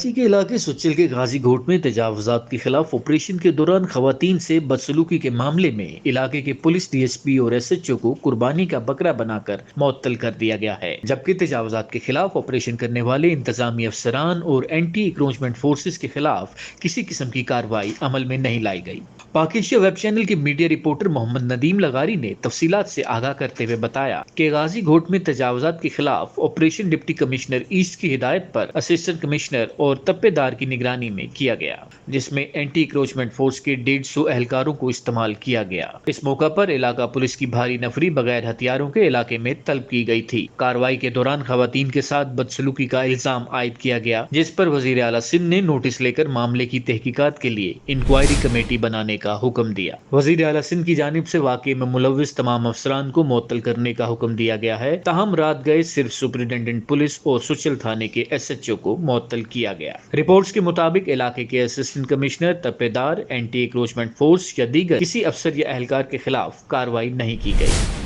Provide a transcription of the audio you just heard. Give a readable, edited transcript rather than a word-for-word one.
कराची के इलाके सुच्चल के गाजी घोट में तजावजात के खिलाफ ऑपरेशन के दौरान खवातीन से बदसलूकी के मामले में इलाके के पुलिस डीएसपी और एसएचओ को कुर्बानी का बकरा बनाकर मुअत्तल कर दिया गया है, जबकि तजावजात के खिलाफ ऑपरेशन करने वाले इंतजामी अफसरान और एंटी इंक्रोचमेंट फोर्सेज के खिलाफ किसी किस्म की कार्रवाई अमल में नहीं लाई गई। पाक एशिया वेब चैनल के मीडिया रिपोर्टर मोहम्मद नदीम लगारी ने तफसीलात से आगाह करते हुए बताया कि गाजी घोट में तजावजात के खिलाफ ऑपरेशन डिप्टी कमिश्नर ईस्ट की हिदायत पर असिस्टेंट कमिश्नर और तप्पेदार की निगरानी में किया गया, जिसमें एंटी इंक्रोचमेंट फोर्स के 150 एहलकारों को इस्तेमाल किया गया। इस मौका पर इलाका पुलिस की भारी नफरी बगैर हथियारों के इलाके में तलब की गई थी। कार्रवाई के दौरान खवातीन के साथ बदसलूकी का इल्जाम आयद किया गया, जिस पर वजीर आला सिंध ने नोटिस लेकर मामले की तहकीकात के लिए इंक्वायरी कमेटी बनाने का हुक्म दिया। वजीर आला सिंध की जानिब से वाकये में मुलव्विस तमाम अफसरान को मुअत्तल करने का हुक्म दिया गया है। ताहम रात गए सिर्फ सुपरिटेंडेंट पुलिस और सुचल थाने के एसएचओ को मुअत्तल किया गया। रिपोर्ट्स के मुताबिक इलाके के असिस्टेंट कमिश्नर, तप्पेदार, एंटी इंक्रोचमेंट फोर्स या दीगर किसी अफसर या एहलकार के खिलाफ कार्रवाई नहीं की गई।